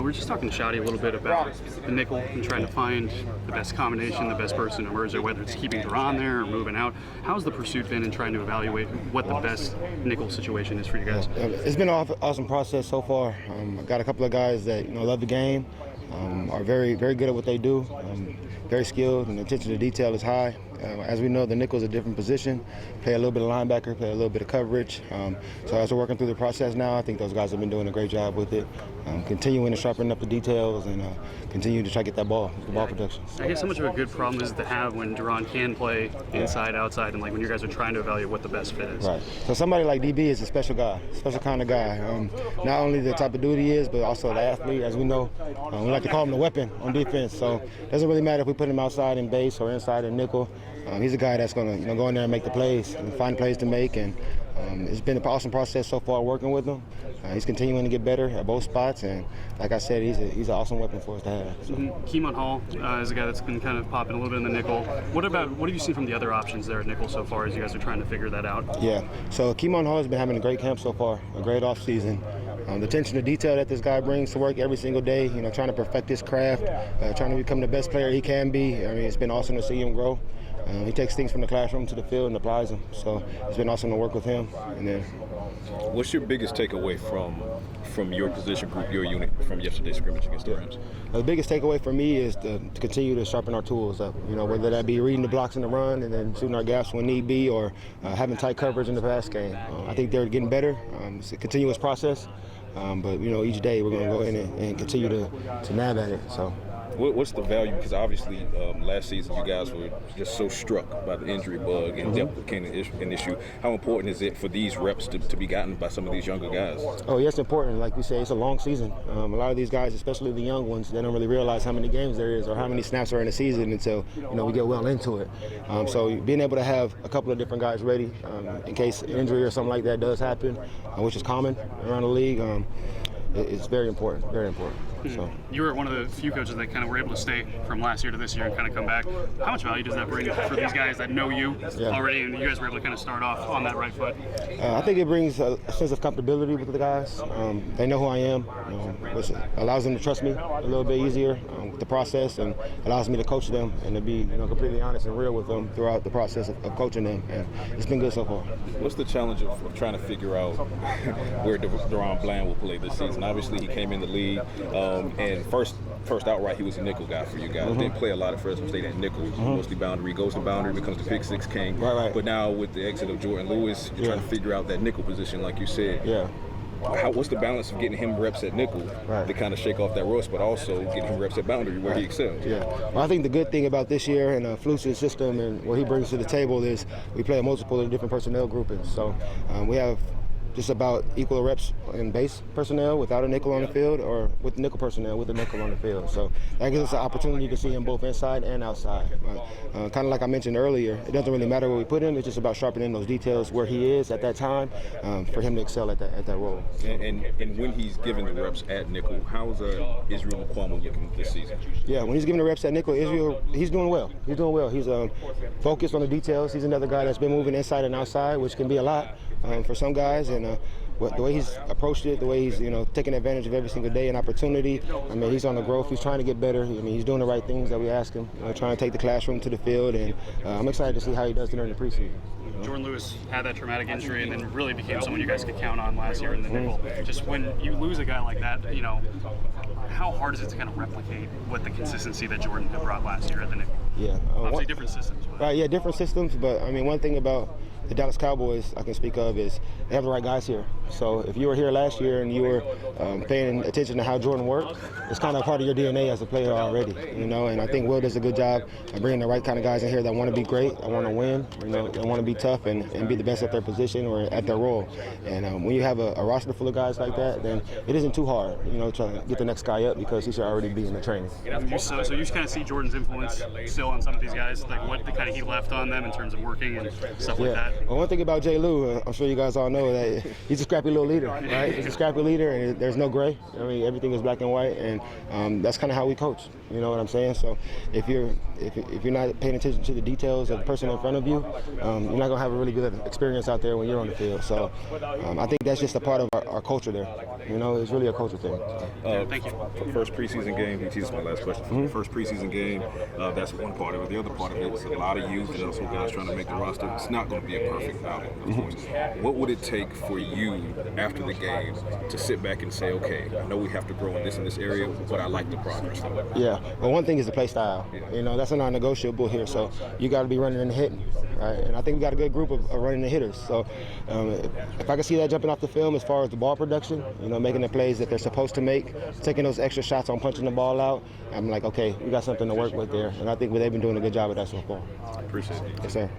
We're just talking to Shotty a little bit about the nickel and trying to find the best combination, the best person to emerge there, whether it's keeping Duran there or moving out. How's the pursuit been in trying to evaluate what the best nickel situation is for you guys? It's been an awesome process so far. I've got a couple of guys that love the game, are very good at what they do, very skilled, and the attention to detail is high. As we know, the nickel is a different position. Play a little bit of linebacker, play a little bit of coverage. So as we're working through the process now, I think those guys have been doing a great job with it, continuing to sharpen up the details and continue to try to get that ball production. I guess how much of a good problem is it to have when Duran can play inside, outside, and like when you guys are trying to evaluate what the best fit is? Right. So somebody like DB is a special guy, special kind of guy. Not only the type of dude he is, but also the athlete. As we know, we like to call him the weapon on defense. So it doesn't really matter if we put him outside in base or inside in nickel. He's a guy that's going to go in there and make the plays and find plays to make. And it's been an awesome process so far working with him. He's continuing to get better at both spots, and like I said, he's an awesome weapon for us to have. So. Keemon Hall is a guy that's been kind of popping a little bit in the nickel. What have you seen from the other options there at nickel so far as you guys are trying to figure that out? Yeah, so Keemon Hall has been having a great camp so far, a great off season. The attention to detail that this guy brings to work every single day, trying to perfect his craft, trying to become the best player he can be. I mean, it's been awesome to see him grow. He takes things from the classroom to the field and applies them. So it's been awesome to work with him. And then, what's your biggest takeaway from your position group, your unit, from yesterday's scrimmage against the Rams? The biggest takeaway for me is to continue to sharpen our tools up. Whether that be reading the blocks in the run and then shooting our gaps when need be, or having tight coverage in the pass game. I think they're getting better. It's a continuous process. But each day we're going to go in and continue to nab at it. So. What's the value? Because obviously last season you guys were just so struck by the injury bug and depth became an issue. How important is it for these reps to be gotten by some of these younger guys? Oh, yeah, it's important. Like we say, it's a long season. A lot of these guys, especially the young ones, they don't really realize how many games there is or how many snaps are in a season until we get well into it. So being able to have a couple of different guys ready in case injury or something like that does happen, which is common around the league, it's very important, very important. So. You were one of the few coaches that kind of were able to stay from last year to this year and kind of come back. How much value does that bring for these guys that know you already, and you guys were able to kind of start off on that right foot? I think it brings a sense of comfortability with the guys. They know who I am, which allows them to trust me a little bit easier with the process, and allows me to coach them and to be completely honest and real with them throughout the process of coaching them. And it's been good so far. What's the challenge of trying to figure out where Duran Bland will play this season? Obviously, he came in the league. And first outright, he was a nickel guy for you guys. Didn't play a lot at Fresno State at nickel, mostly boundary. Goes to boundary, becomes the pick six king. Right. But now with the exit of Jordan Lewis, you're trying to figure out that nickel position, like you said. Yeah. What's the balance of getting him reps at nickel to kind of shake off that rust, but also getting him reps at boundary where he excels? Yeah. Well, I think the good thing about this year and Fluce's system and what he brings to the table is we play a multiple of different personnel groupings. So we have just about equal reps in base personnel without a nickel on the field, or with nickel personnel with a nickel on the field. So that gives us an opportunity to see him both inside and outside. Kind of like I mentioned earlier, it doesn't really matter where we put him. It's just about sharpening those details where he is at that time for him to excel at that role. And when he's given the reps at nickel, how's Israel Mukuamu looking this season? Yeah, when he's giving the reps at nickel, Israel, he's doing well. He's doing well. He's focused on the details. He's another guy that's been moving inside and outside, which can be a lot for some guys. And the way he's approached it, the way he's taking advantage of every single day and opportunity. I mean, he's on the growth. He's trying to get better. I mean, he's doing the right things that we ask him. Trying to take the classroom to the field, and I'm excited to see how he does during the preseason. Jordan Lewis had that traumatic injury and then really became someone you guys could count on last year in the nickel. Just when you lose a guy like that, how hard is it to kind of replicate what the consistency that Jordan had brought last year at the nickel? Yeah. Obviously different systems. Right, yeah, different systems, but I mean, one thing about the Dallas Cowboys I can speak of is they have the right guys here. So if you were here last year and you were paying attention to how Jordan worked, it's kind of part of your DNA as a player already, and I think Will does a good job of bringing the right kind of guys in here that want to be great, that want to win, that want to be tough and be the best at their position or at their role. And when you have a roster full of guys like that, then it isn't too hard, to get the next guy up because he should already be in the training. So you kind of see Jordan's influence still on some of these guys, like what the kind of he left on them in terms of working and stuff like that? Well, one thing about J. Lou, I'm sure you guys all know that he's a scrappy scrappy little leader, right? He's a scrappy leader, and there's no gray. I mean, everything is black and white, and that's kind of how we coach. You know what I'm saying? So if you're not paying attention to the details of the person in front of you, you're not gonna have a really good experience out there when you're on the field. So I think that's just a part of our culture there. You know, it's really a culture thing. Thank you. First preseason game, this is my last question. First preseason game, that's one part of it. The other part of it is a lot of youth and also guys trying to make the roster. It's not going to be a perfect outing. What would it take for you after the game to sit back and say, okay, I know we have to grow in this area, but I like the progress. Yeah. Well, one thing is the play style. You know, that's a non-negotiable here. So you got to be running and hitting, right? And I think we got a good group of running and hitters. So if I can see that jumping off the film as far as the ball production, you know, making the plays that they're supposed to make, taking those extra shots on punching the ball out, I'm like, okay, we got something to work with there. And I think they've been doing a good job of that so far. Appreciate it. Yes, sir.